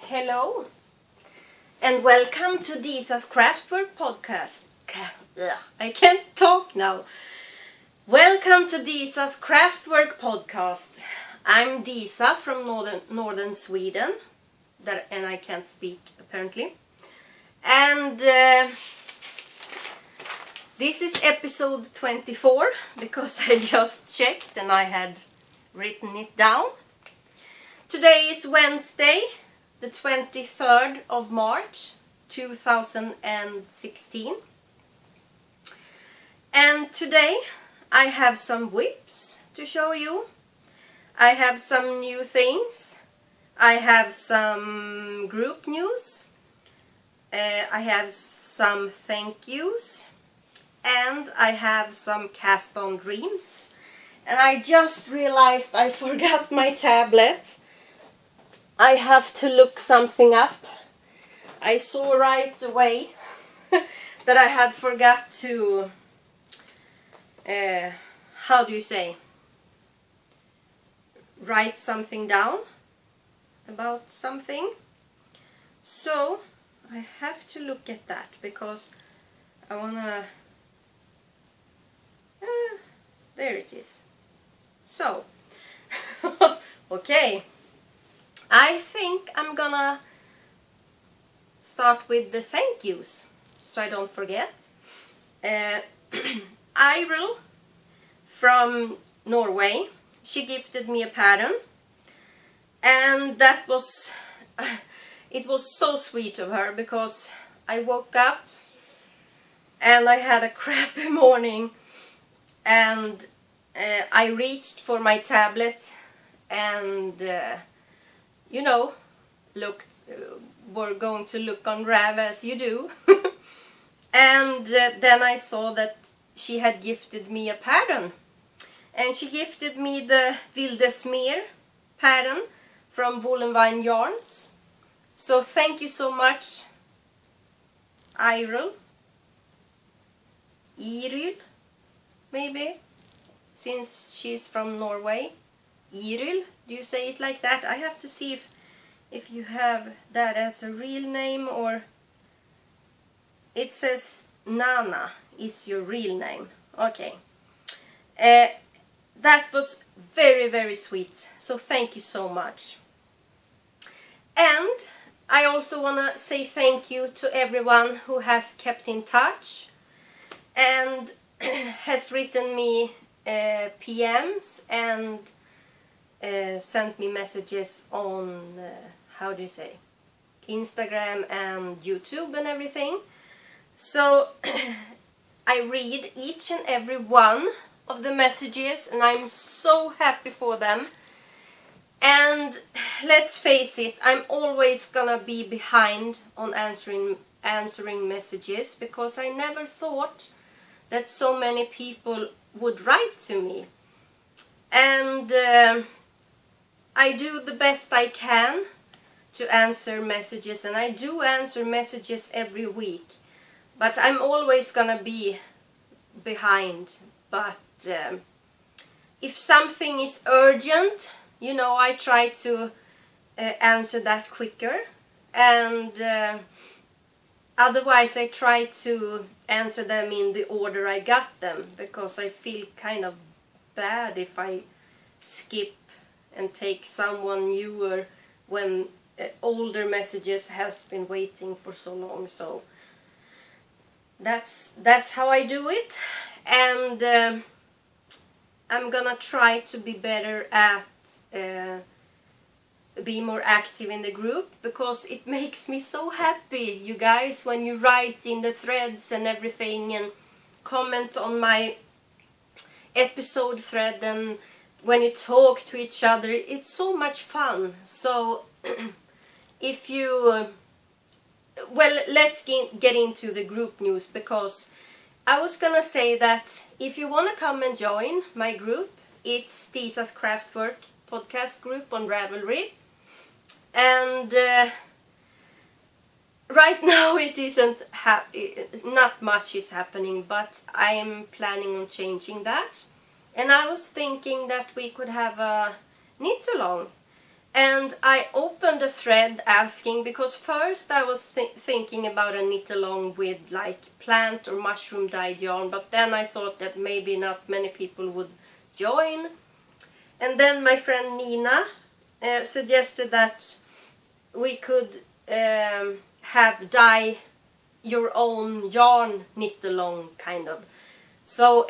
Hello and welcome to Disa's Craftwork podcast. I can't talk now. Welcome to Disa's Craftwork podcast. I'm Disa from northern Sweden, and I can't speak apparently. And this is episode 24 because I just checked and I had written it down. Today is Wednesday, the 23rd of March 2016. And today I have some whips to show you. I have some new things. I have some group news. I have some thank yous. And I have some cast on dreams. And I just realized I forgot my tablet. I have to look something up. I saw right away that I had forgot to, how do you say, write something down about something. So I have to look at that because I wanna, there it is. So, okay. I think I'm gonna start with the thank yous, so I don't forget. Iril from Norway, she gifted me a pattern, and that was, it was so sweet of her because I woke up and I had a crappy morning, and I reached for my tablet and you know, we're going to look on Rav as you do. And then I saw that she had gifted me a pattern. And she gifted me the Wildesmeer pattern from Woolenvine Yarns. So thank you so much, Iril, maybe, since she's from Norway. Iril, do you say it like that? I have to see if you have that as a real name, or it says Nana is your real name. Okay. That was very, very sweet. So thank you so much. And I also want to say thank you to everyone who has kept in touch and has written me PMs and sent me messages on, how do you say, Instagram and YouTube and everything. So I read each and every one of the messages and I'm so happy for them. And let's face it, I'm always gonna be behind on answering messages because I never thought that so many people would write to me. And I do the best I can to answer messages, and I do answer messages every week, but I'm always gonna be behind. But if something is urgent, you know, I try to answer that quicker, and otherwise I try to answer them in the order I got them, because I feel kind of bad if I skip and take someone newer when older messages has been waiting for so long. So that's how I do it, and I'm gonna try to be better at be more active in the group, because it makes me so happy, you guys, when you write in the threads and everything and comment on my episode thread, and when you talk to each other. It's so much fun. So if you well, let's get into the group news, because I was gonna say that if you want to come and join my group, it's Disa's Craftwork podcast group on Ravelry, and right now it isn't not much is happening, but I'm planning on changing that. And I was thinking that we could have a knit along, And I opened a thread asking, because first I was thinking about a knit along with like plant or mushroom dyed yarn, but then I thought that maybe not many people would join. And then my friend Nina suggested that we could have dye your own yarn knit along kind of. So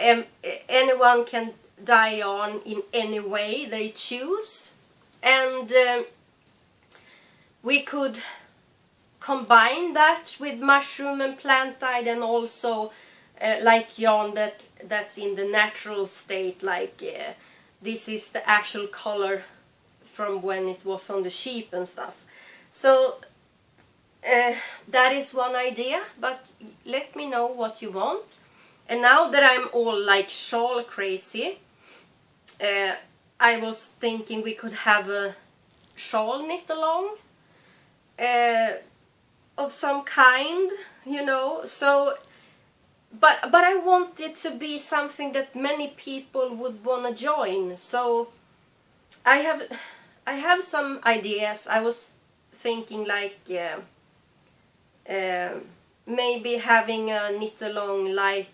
anyone can dye yarn in any way they choose. And we could combine that with mushroom and plant dyed, and also like yarn that's in the natural state, like this is the actual color from when it was on the sheep and stuff. So that is one idea, but let me know what you want. And now that I'm all like shawl crazy, I was thinking we could have a shawl knit along of some kind, you know. So, but I want it to be something that many people would want to join. So I have some ideas. I was thinking like maybe having a knit along, like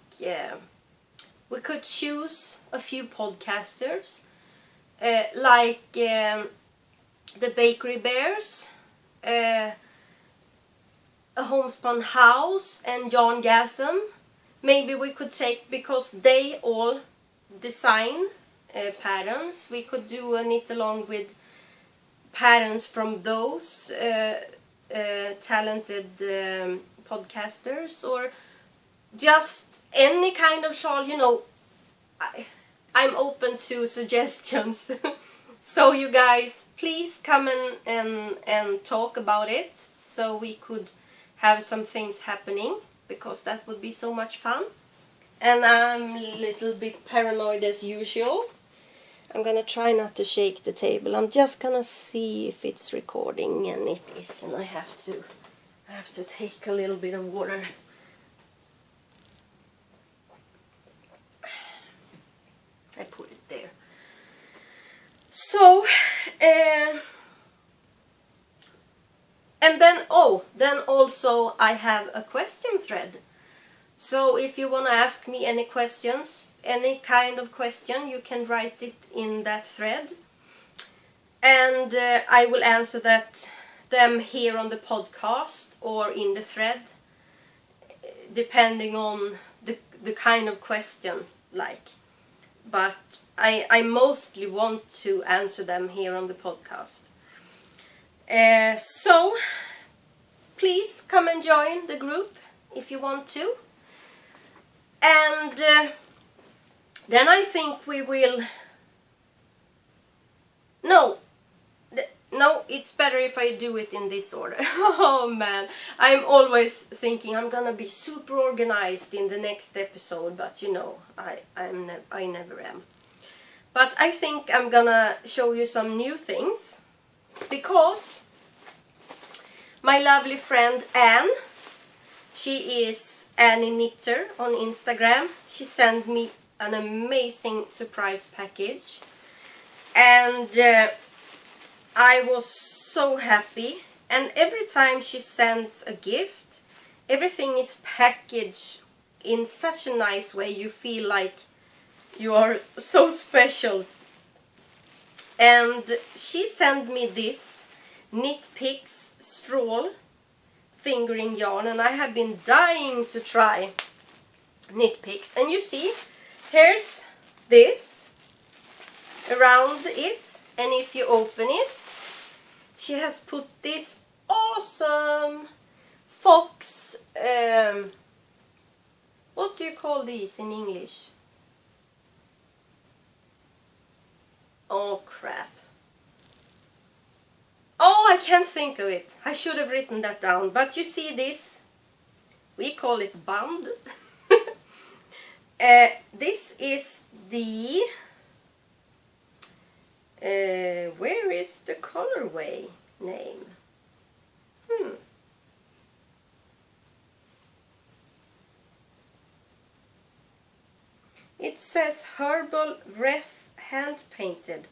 we could choose a few podcasters. Like the Bakery Bears, a Homespun House, and Yarngasm. Maybe we could take, because they all design patterns, we could do a knit along with patterns from those talented podcasters, or just any kind of shawl, you know. I'm open to suggestions. So you guys, please come and talk about it, so we could have some things happening, because that would be so much fun. And I'm a little bit paranoid as usual. I'm gonna try not to shake the table. I'm just gonna see if it's recording, and it is, and I have to take a little bit of water. I put it there. So, and then also I have a question thread. So if you want to ask me any questions, any kind of question, you can write it in that thread. And I will answer them here on the podcast or in the thread, depending on the kind of question, like. But I mostly want to answer them here on the podcast. So please come and join the group if you want to. And then I think we will... No, it's better if I do it in this order. Oh man, I'm always thinking I'm gonna be super organized in the next episode, but you know, I never am. But I think I'm gonna show you some new things, because my lovely friend Anne, she is Annie Knitter on Instagram. She sent me an amazing surprise package, and I was so happy. And every time she sends a gift, everything is packaged in such a nice way. You feel like you are so special. And she sent me this Knit Picks Straw fingering yarn, and I have been dying to try Knit Picks. And you see, here's this around it, and if you open it, she has put this awesome fox, what do you call these in English? Oh crap. Oh, I can't think of it. I should have written that down. But you see this? We call it band. This is the... where is the colorway name? It says Herbal Wreath Hand Painted,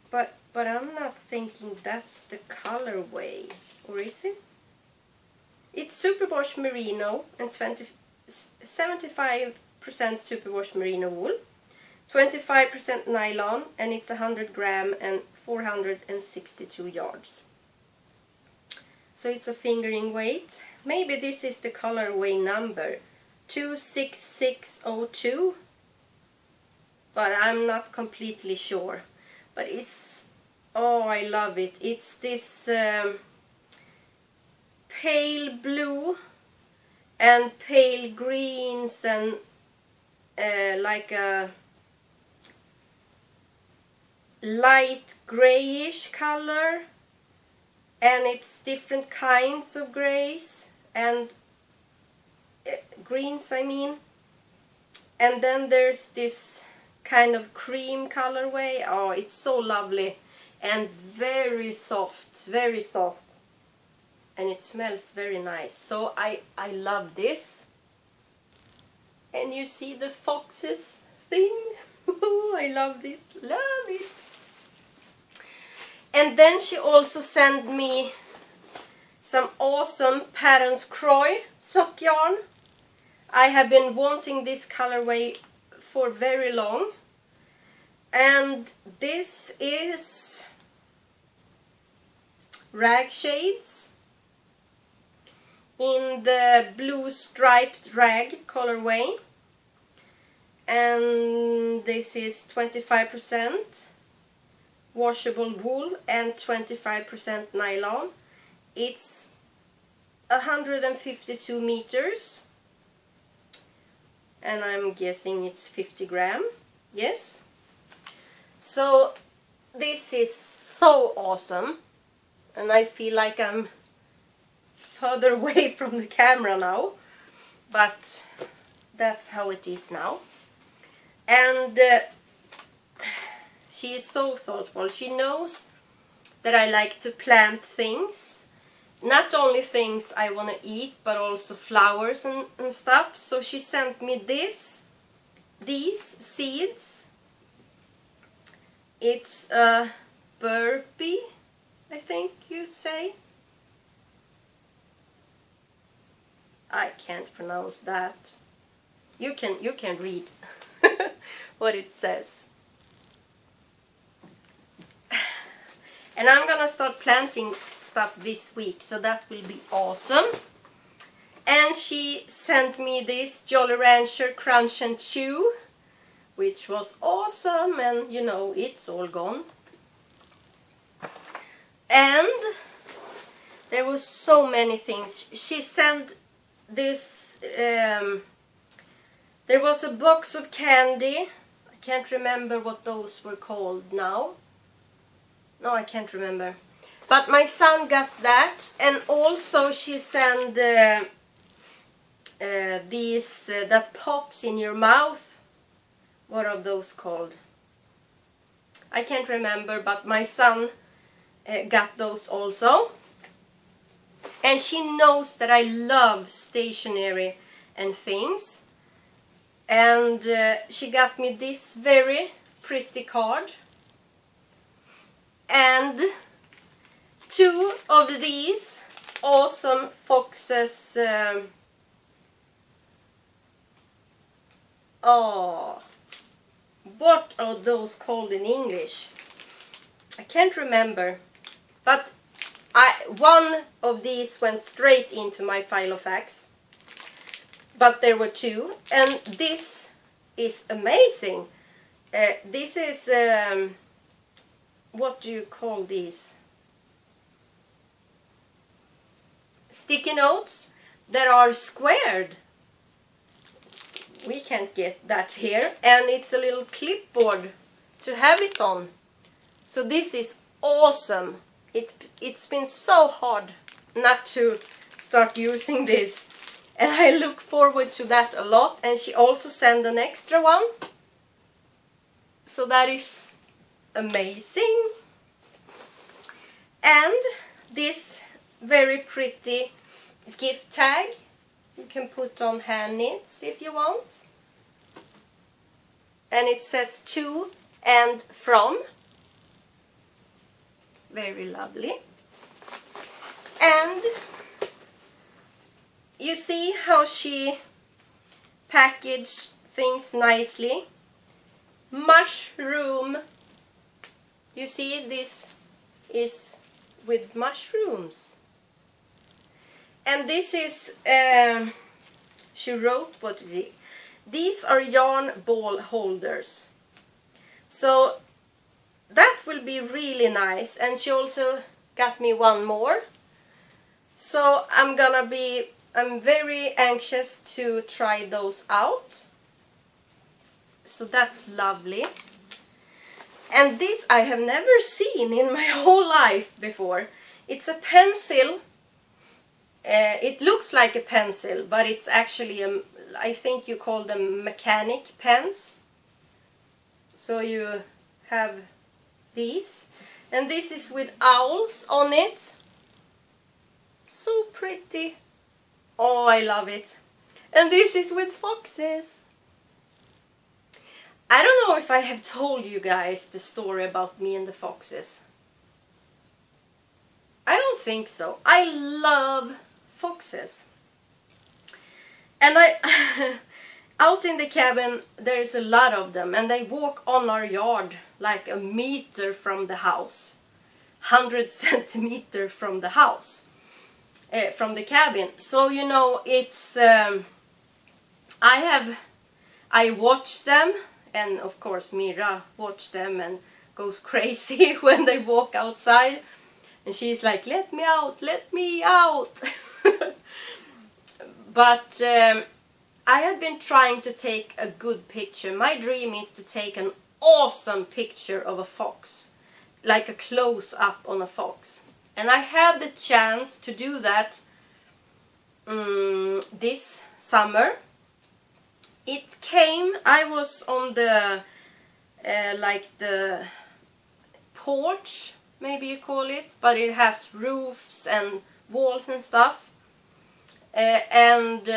but but I'm not thinking that's the colorway, or is it? It's Superwash Merino and 75% Superwash Merino wool, 25% nylon, and it's 100 gram and 462 yards. So it's a fingering weight. Maybe this is the colorway number 26602, but I'm not completely sure. But it's, oh, I love it. It's this pale blue and pale greens and like a light grayish color, and it's different kinds of grays and greens, I mean. And then there's this kind of cream colorway. Oh, it's so lovely and very soft, very soft. And it smells very nice. So I love this. And you see the foxes thing. I love it, love it. And then she also sent me some awesome Patterns Kroy sock yarn. I have been wanting this colorway for very long. And this is Rag Shades in the blue striped rag colorway. And this is 25% washable wool and 25% nylon. It's 152 meters, and I'm guessing it's 50 gram. Yes. So this is so awesome, and I feel like I'm further away from the camera now, but that's how it is now. And she is so thoughtful. She knows that I like to plant things. Not only things I want to eat, but also flowers and stuff. So she sent me these seeds. It's a burpee, I think you say. I can't pronounce that. You can read what it says. And I'm gonna start planting stuff this week, so that will be awesome. And she sent me this Jolly Rancher Crunch and Chew, which was awesome, and you know, it's all gone. And there was so many things. She sent this, there was a box of candy. I can't remember what those were called now. No, I can't remember. But my son got that, and also she sent these that pops in your mouth. What are those called? I can't remember, but my son got those also. And she knows that I love stationery and things. And she got me this very pretty card. And 2 of these awesome foxes. Oh, what are those called in English? I can't remember. But one of these went straight into my file of facts. But there were 2. And this is amazing. This is... what do you call these? Sticky notes that are squared. We can't get that here. And it's a little clipboard to have it on. So this is awesome. It's been so hard not to start using this. And I look forward to that a lot. And she also sent an extra one. So that is amazing. And this very pretty gift tag you can put on hand knits if you want. And it says to and from. very lovely. And you see how she packaged things nicely. Mushroom. You see, this is with mushrooms. And this is, she wrote, what is it? These are yarn ball holders. So that will be really nice. And she also got me one more. So I'm very anxious to try those out. So that's lovely. And this I have never seen in my whole life before. It's a pencil. It looks like a pencil, but it's actually I think you call them mechanic pens. So you have these. And this is with owls on it. So pretty. Oh, I love it. And this is with foxes. I don't know if I have told you guys the story about me and the foxes. I don't think so. I love foxes. And out in the cabin there's a lot of them, and they walk on our yard like a meter from the house. 100 centimeters from the house. From the cabin. So you know, it's I watch them, and of course Mira watch them and goes crazy when they walk outside, and she's like, let me out, let me out. But I have been trying to take a good picture. My dream is to take an awesome picture of a fox, like a close-up on a fox. And I had the chance to do that this summer. It came, I was on the, like the porch, maybe you call it, but it has roofs and walls and stuff. And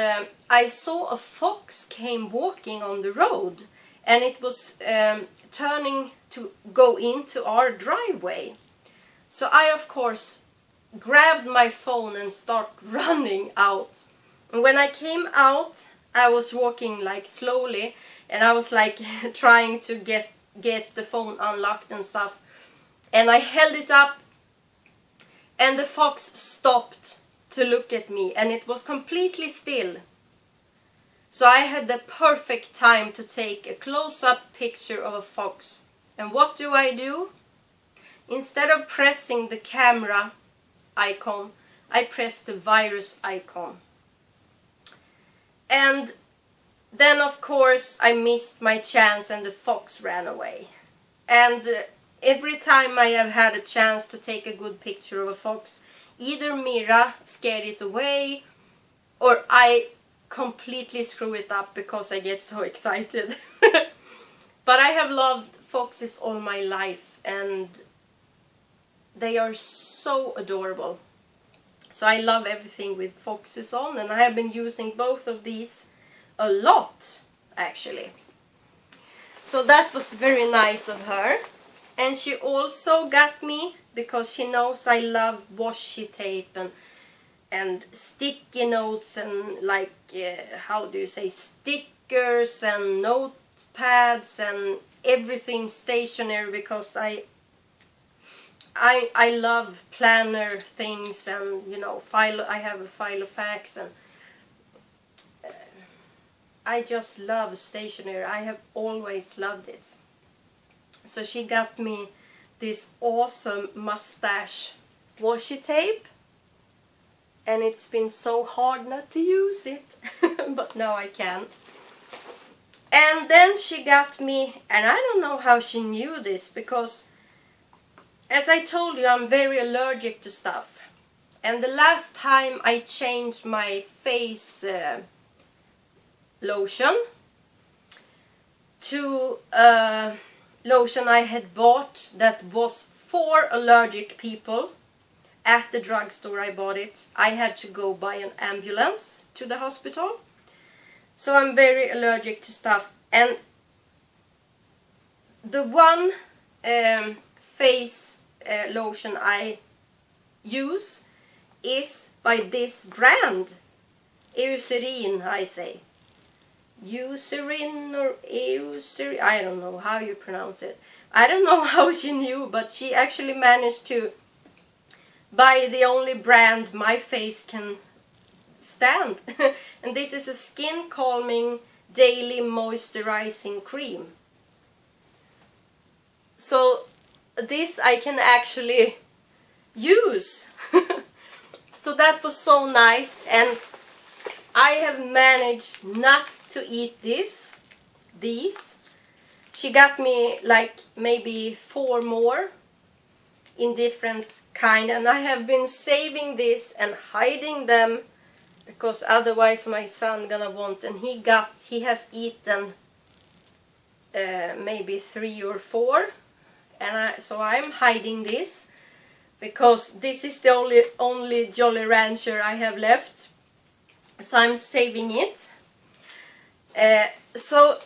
I saw a fox came walking on the road, and it was turning to go into our driveway. So I, of course, grabbed my phone and started running out. And when I came out, I was walking like slowly, and I was like trying to get the phone unlocked and stuff. And I held it up, and the fox stopped to look at me, and it was completely still. So I had the perfect time to take a close-up picture of a fox. And what do? Instead of pressing the camera icon, I pressed the virus icon. And then of course I missed my chance, and the fox ran away. And every time I have had a chance to take a good picture of a fox, either Mira scared it away, or I completely screw it up because I get so excited. But I have loved foxes all my life, and they are so adorable. So I love everything with foxes on, and I have been using both of these a lot, actually. So that was very nice of her. And she also got me, because she knows I love washi tape and sticky notes and like, how do you say, stickers and notepads and everything stationery, because I love planner things, and you know, I have a Filofax, and I just love stationery. I have always loved it. So she got me this awesome mustache washi tape, and it's been so hard not to use it, but now I can. And then she got me, and I don't know how she knew this, because as I told you, I'm very allergic to stuff. And the last time I changed my face lotion to lotion I had bought that was for allergic people at the drugstore. I bought it. I had to go by an ambulance to the hospital. So I'm very allergic to stuff. And the one face lotion I use is by this brand, Eucerin, I say. Eucerin or Eucerin, I don't know how you pronounce it. I don't know how she knew, but she actually managed to buy the only brand my face can stand. And this is a skin calming daily moisturizing cream. So this I can actually use. So that was so nice, and I have managed not to eat these. She got me like maybe 4 more in different kind, and I have been saving this and hiding them because otherwise my son gonna want, and he has eaten maybe 3 or 4, and so I'm hiding this because this is the only Jolly Rancher I have left, so I'm saving it. So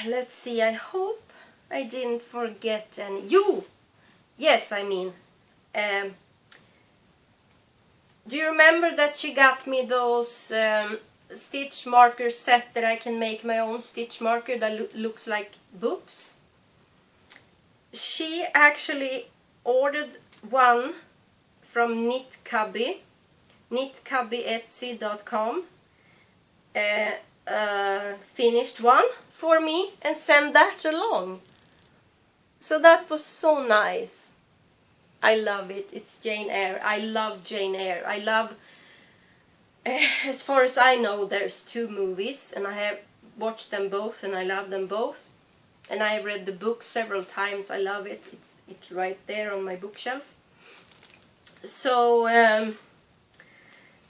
let's see, I hope I didn't forget any. Yes, I mean, do you remember that she got me those stitch marker set that I can make my own stitch marker that looks like books? She actually ordered one from KnitCubby, knitcubbyetsy.com, finished one for me and sent that along. So that was so nice. I love it. It's Jane Eyre. I love Jane Eyre. I love, as far as I know, there's 2 movies, and I have watched them both, and I love them both. And I have read the book several times. I love it. It's right there on my bookshelf. So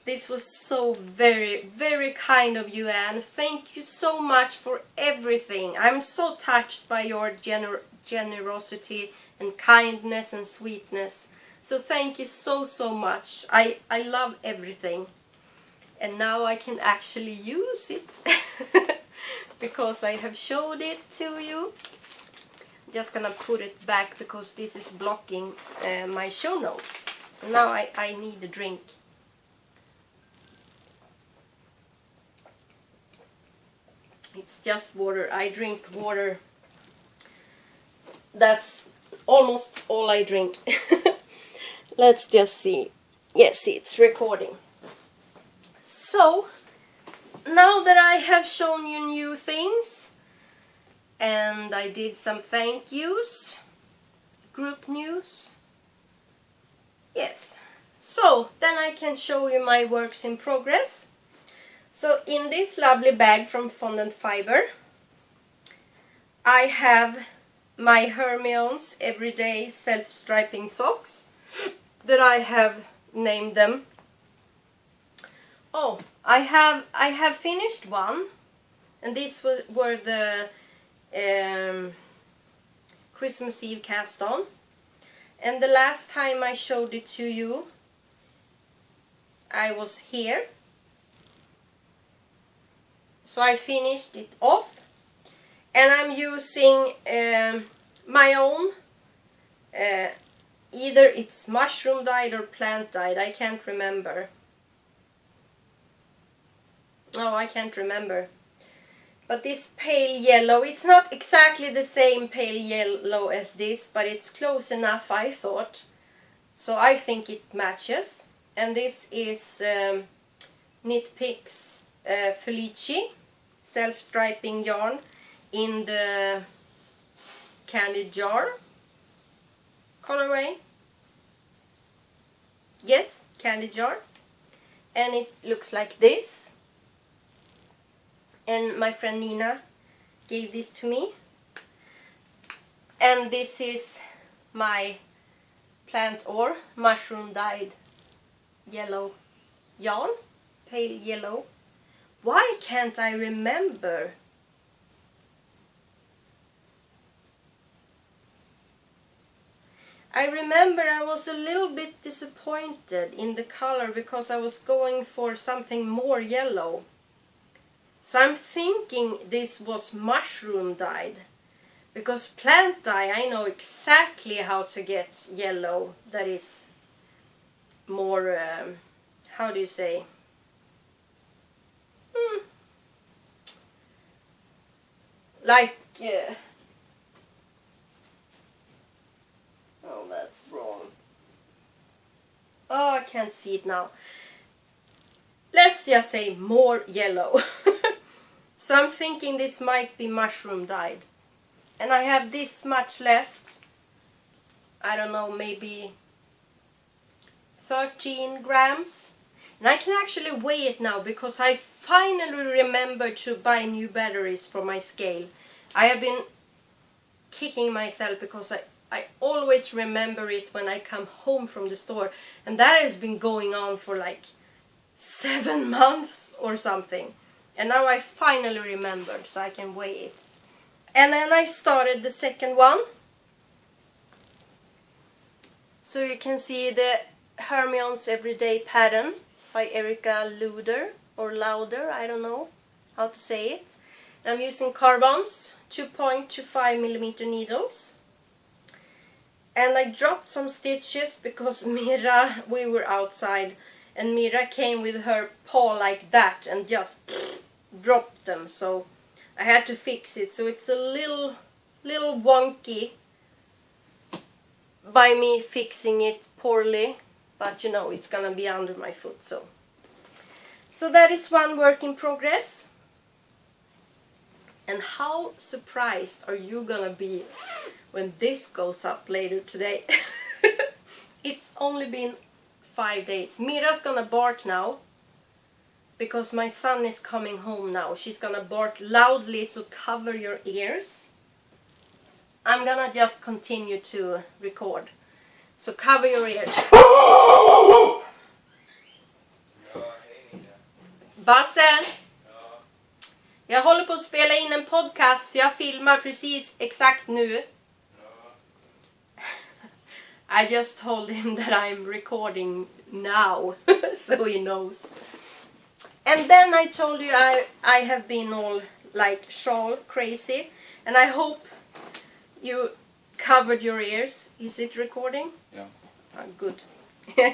this was so very, very kind of you, Anne. Thank you so much for everything. I'm so touched by your generosity and kindness and sweetness. So thank you so, so much. I love everything. And now I can actually use it. Because I have showed it to you. I'm just gonna put it back because this is blocking my show notes. And now I need a drink. It's just water. I drink water. That's almost all I drink. Let's just see. Yes, it's recording. So, now that I have shown you new things, and I did some thank yous, group news, yes, so then I can show you my works in progress. So in this lovely bag from Fondant Fiber, I have my Hermione's Everyday Self-Striping Socks that I have named them. Oh, I have finished one, and these were the Christmas Eve cast on. And the last time I showed it to you, I was here. So I finished it off, and I'm using my own, either it's mushroom dyed or plant dyed, I can't remember. Oh, I can't remember. But this pale yellow, it's not exactly the same pale yellow as this, but it's close enough, I thought. So I think it matches. And this is Knit Picks Felici self-striping yarn in the Candy Jar colorway. Yes, Candy Jar. And it looks like this. And my friend Nina gave this to me. And this is my plant or mushroom dyed yellow yarn, pale yellow. Why can't I remember? I remember I was a little bit disappointed in the color because I was going for something more yellow. So I'm thinking this was mushroom dyed. Because plant dye, I know exactly how to get yellow that is more, how do you say? Like, oh, that's wrong. Oh, I can't see it now. Let's just say more yellow. So I'm thinking this might be mushroom dyed. And I have this much left. I don't know, maybe 13 grams. And I can actually weigh it now because I finally remembered to buy new batteries for my scale. I have been kicking myself because I always remember it when I come home from the store. And that has been going on for like 7 months or something. And now I finally remembered, so I can weigh it. And then I started the second one. So you can see the Hermion's Everyday Pattern by Erica Lauder, or Lauder, I don't know how to say it. I'm using carbons, 2.25mm needles. And I dropped some stitches because Mira, we were outside, and Mira came with her paw like that and just dropped them, so I had to fix it. So it's a little wonky by me fixing it poorly, but you know, it's gonna be under my foot. So that is one work in progress. And how surprised are you gonna be when this goes up later today? It's only been 5 days. Mira's gonna bark now because my son is coming home now. She's gonna bark loudly, so cover your ears. I'm gonna just continue to record, so cover your ears. Basse! Jag håller på att spela in en podcast, så jag filmar precis exakt nu. I just told him that I'm recording now, so he knows. And then I told you I have been all like shawl crazy, and I hope you covered your ears. Is it recording? Yeah. Oh, good.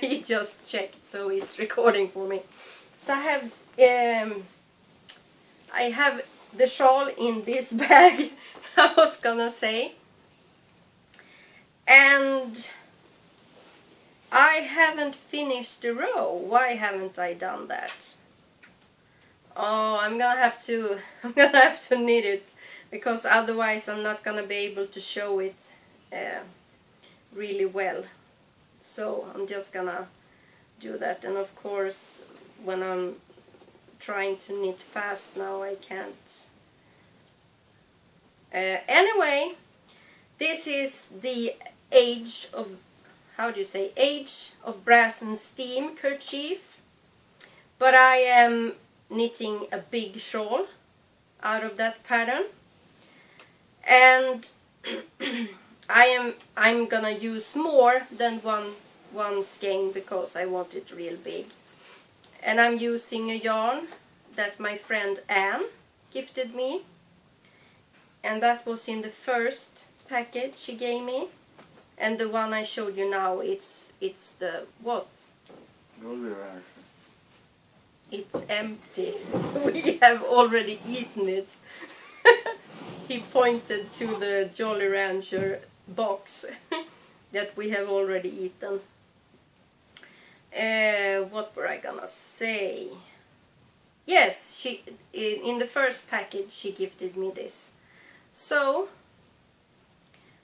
He just checked, so it's recording for me. So I have the shawl in this bag, I was gonna say. And I haven't finished the row. Why haven't I done that? Oh, I'm gonna have to knit it, because otherwise I'm not gonna be able to show it really well. So I'm just gonna do that. And of course, when I'm trying to knit fast now, I can't. Anyway, this is the Age of, how do you say, Age of Brass and Steam kerchief. But I am knitting a big shawl out of that pattern. And I'm gonna use more than one skein because I want it real big. And I'm using a yarn that my friend Anne gifted me. And that was in the first package she gave me. And the one I showed you now, it's the what? Jolly Rancher. It's empty. We have already eaten it. He pointed to the Jolly Rancher box that we have already eaten. What were I gonna say? Yes, she in the first package she gifted me this. So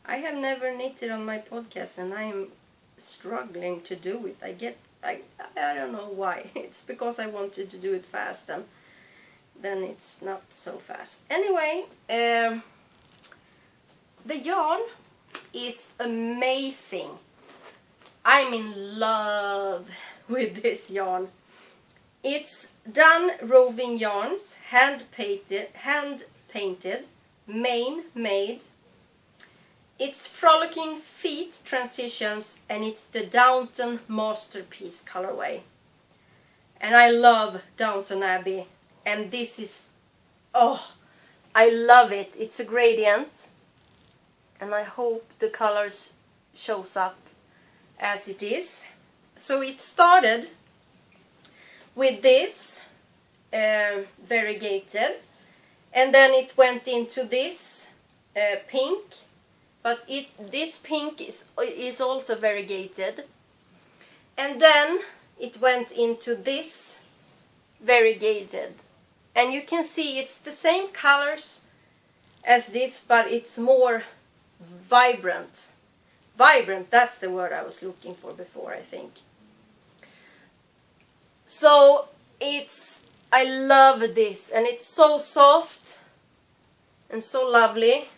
I have never knitted on my podcast, and I am struggling to do it. I don't know why. It's because I wanted to do it fast, and then it's not so fast. Anyway, the yarn is amazing. I'm in love with this yarn. It's Done Roving Yarns, hand painted, Maine made. It's Frolicking Feet Transitions, and it's the Downton Masterpiece colorway. And I love Downton Abbey, and this is, oh, I love it. It's a gradient, and I hope the colors shows up as it is. So it started with this variegated, and then it went into this pink, but this pink is also variegated, and then it went into this variegated, and you can see it's the same colors as this, but it's more vibrant. Vibrant, that's the word I was looking for before, I think. So I love this, and it's so soft and so lovely.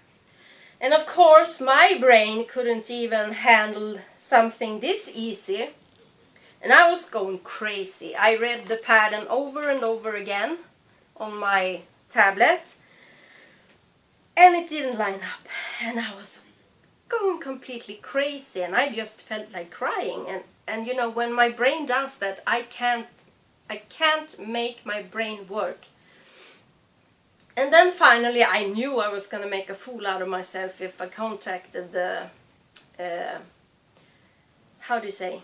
And of course my brain couldn't even handle something this easy, and I was going crazy. I read the pattern over and over again on my tablet, and it didn't line up, and I was going completely crazy, and I just felt like crying. And you know, when my brain does that, I can't make my brain work. And then finally I knew I was going to make a fool out of myself if I contacted the how do you say,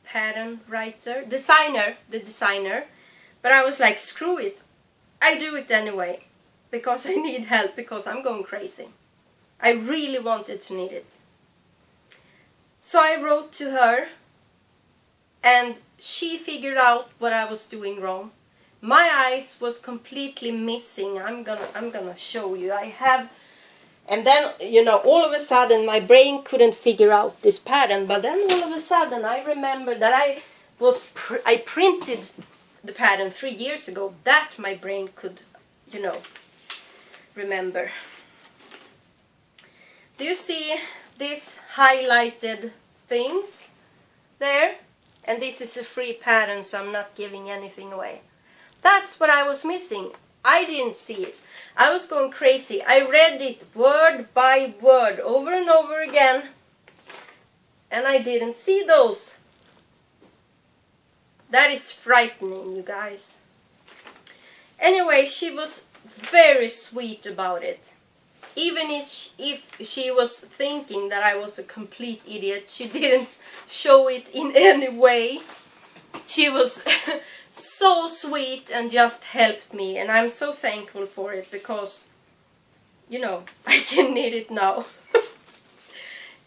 pattern writer, the designer. But I was like, screw it, I do it anyway, because I need help, because I'm going crazy. I really wanted to knit it. So I wrote to her, and she figured out what I was doing wrong. My eyes was completely missing. I'm gonna show you. I have, and then, you know, all of a sudden my brain couldn't figure out this pattern. But then all of a sudden I remembered that I printed the pattern 3 years ago. That my brain could, you know, remember. Do you see these highlighted things there? And this is a free pattern, so I'm not giving anything away. That's what I was missing. I didn't see it. I was going crazy. I read it word by word over and over again, and I didn't see those. That is frightening, you guys. Anyway, she was very sweet about it. Even if she was thinking that I was a complete idiot, she didn't show it in any way. She was so sweet and just helped me, and I'm so thankful for it, because, you know, I can knit it now.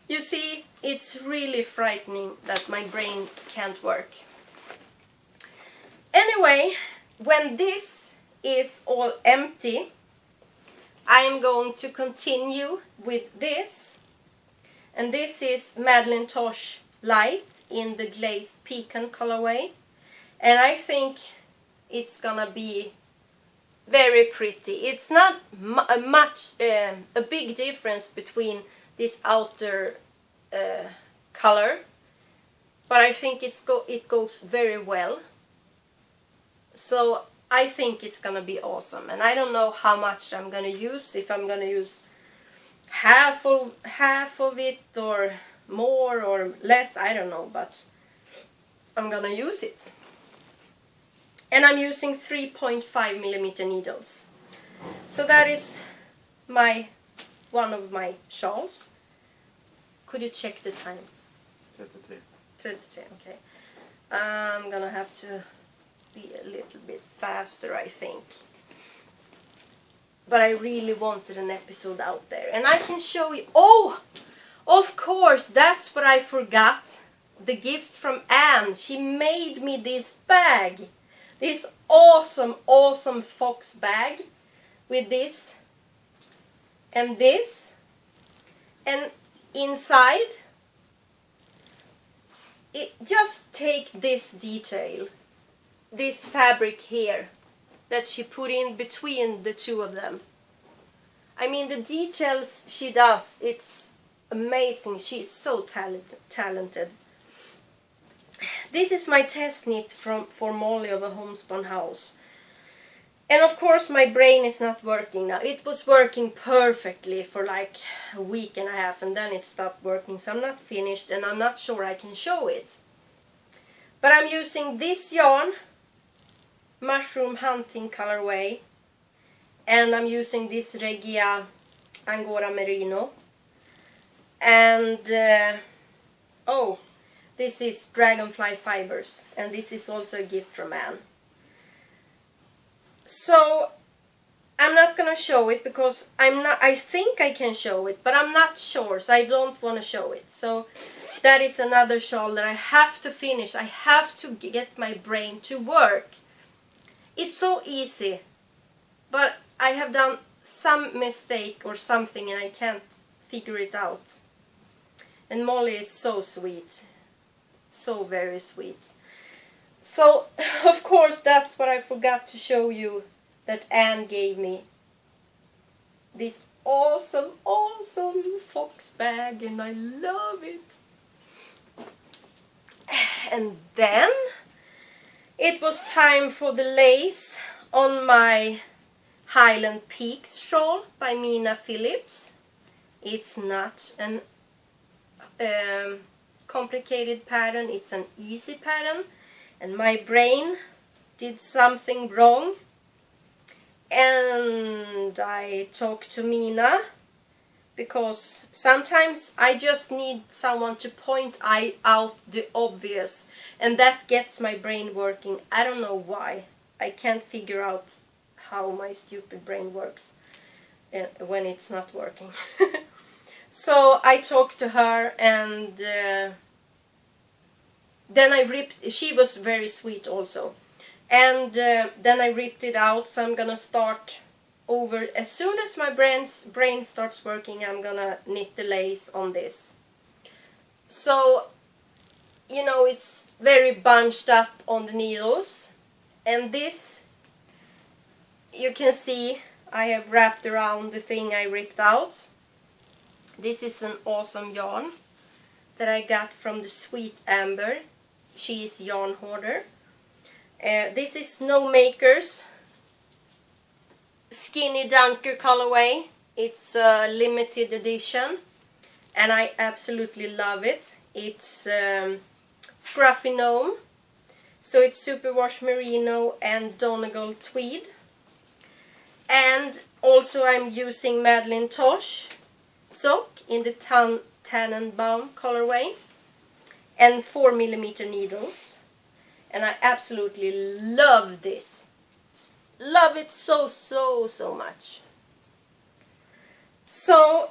You see, it's really frightening that my brain can't work. Anyway, when this is all empty, I'm going to continue with this, and this is Madeline Tosh Light in the glazed pecan colorway, and I think it's gonna be very pretty. It's not a big difference between this outer color, but I think it goes very well. So I think it's gonna be awesome, and I don't know how much I'm gonna use. If I'm gonna use half of it, or more or less, I don't know, but I'm gonna use it. And I'm using 3.5mm needles. So that is one of my shawls. Could you check the time? 33. 33, okay. I'm gonna have to be a little bit faster, I think. But I really wanted an episode out there, and I can show you. Oh, of course, that's what I forgot. The gift from Anne. She made me this bag, this awesome fox bag with this, and inside it, just take this detail, this fabric here that she put in between the two of them. I mean, the details she does, it's amazing. She's so talented. This is my test knit for Molly of a Homespun House. And of course my brain is not working now. It was working perfectly for like a week and a half, and then it stopped working. So I'm not finished, and I'm not sure I can show it. But I'm using this yarn, Mushroom Hunting colorway, and I'm using this Regia Angora Merino. And oh, this is Dragonfly Fibers, and this is also a gift from Anne. So I'm not gonna show it because I think I can show it, but I'm not sure, so I don't want to show it. So that is another shawl that I have to finish. I have to get my brain to work. It's so easy, but I have done some mistake or something and I can't figure it out. And Molly is so sweet. So very sweet. So, of course, that's what I forgot to show you, that Anne gave me. This awesome, awesome fox bag, and I love it. And then it was time for the lace on my Highland Peaks shawl by Mina Phillips. It's not an complicated pattern, it's an easy pattern, and my brain did something wrong, and I talked to Mina because sometimes I just need someone to point out the obvious, and that gets my brain working. I don't know why. I can't figure out how my stupid brain works when it's not working. So I talked to her, and then I ripped, she was very sweet also, and then I ripped it out. So I'm gonna start over as soon as my brain starts working. I'm gonna knit the lace on this. So, you know, it's very bunched up on the needles, and this, you can see I have wrapped around the thing I ripped out. This is an awesome yarn that I got from the Sweet Amber. She is Yarn Hoarder. This is No Makers Skinny Dunker colorway. It's a limited edition, and I absolutely love it. It's Scruffy Gnome, so it's superwash merino and Donegal tweed. And also I'm using Madeline Tosh sock in the Tannenbaum colorway and 4mm needles, and I absolutely love this. Love it so much. So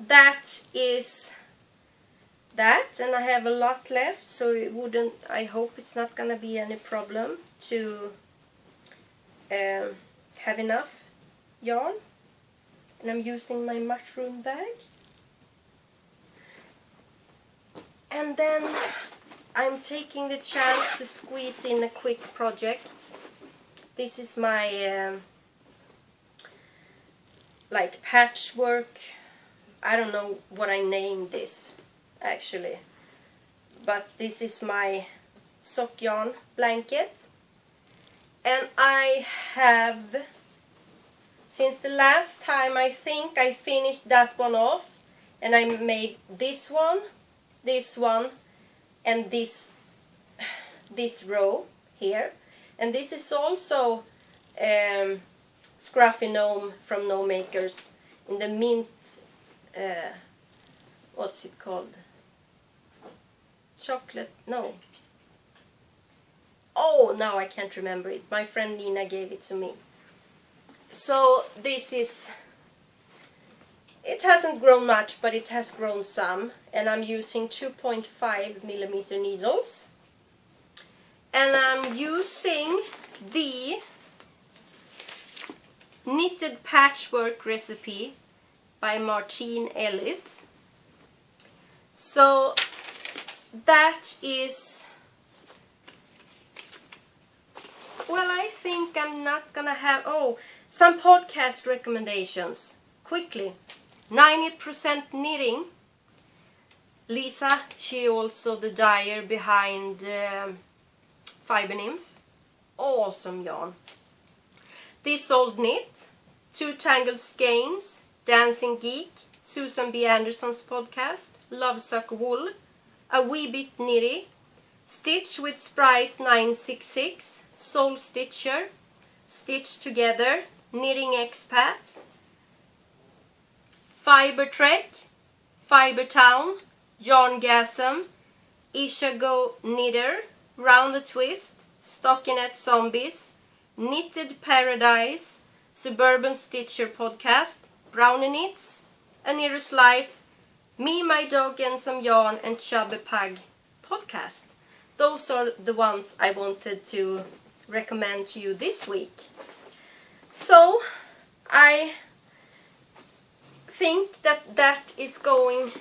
that is that, and I have a lot left, so it wouldn't, I hope it's not gonna be any problem to have enough yarn. And I'm using my mushroom bag. And then I'm taking the chance to squeeze in a quick project. This is my like patchwork. I don't know what I named this actually, but this is my sock yarn blanket, and I have, since the last time, I think I finished that one off, and I made this one, and this row here. And this is also Scruffy Gnome from No Makers in the mint, what's it called? Chocolate, no. Oh, now I can't remember it. My friend Nina gave it to me. So this is, it hasn't grown much, but it has grown some, and I'm using 2.5mm needles, and I'm using the Knitted Patchwork Recipe by Martine Ellis. So that is, well, I think I'm not gonna have, oh, some podcast recommendations, quickly. 90% Knitting. Lisa, she also the dyer behind Fiber Nymph. Awesome yarn. This Old Knit, Two Tangled Skeins, Dancing Geek, Susan B. Anderson's podcast, Lovesuck Wool, A Wee Bit Knitty, Stitch with Sprite 966, Soul Stitcher, Stitch Together, Knitting Expat, Fibertrek, Fibertown, Yarngasm, Ishago Knitter, Round the Twist, Stockinette Zombies, Knitted Paradise, Suburban Stitcher Podcast, Brownie Knits, Anira's Life, Me, My Dog and Some Yarn, and Chubby Pug Podcast. Those are the ones I wanted to recommend to you this week. So, I think that is going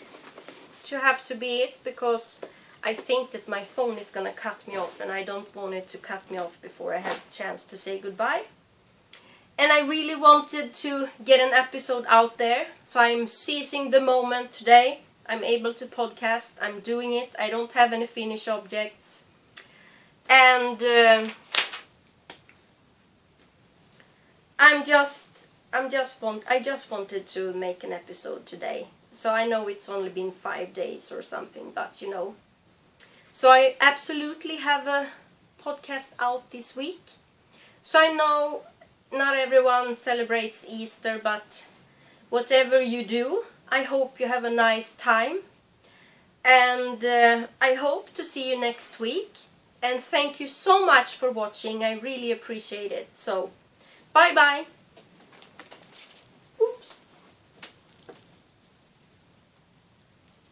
to have to be it, because I think that my phone is gonna cut me off and I don't want it to cut me off before I have a chance to say goodbye. And I really wanted to get an episode out there, so I'm seizing the moment today. I'm able to podcast, I'm doing it, I don't have any finished objects. And I just wanted to make an episode today. So I know it's only been 5 days or something, but you know. So I absolutely have a podcast out this week. So I know not everyone celebrates Easter, but whatever you do, I hope you have a nice time. And I hope to see you next week. And thank you so much for watching. I really appreciate it. So, bye bye.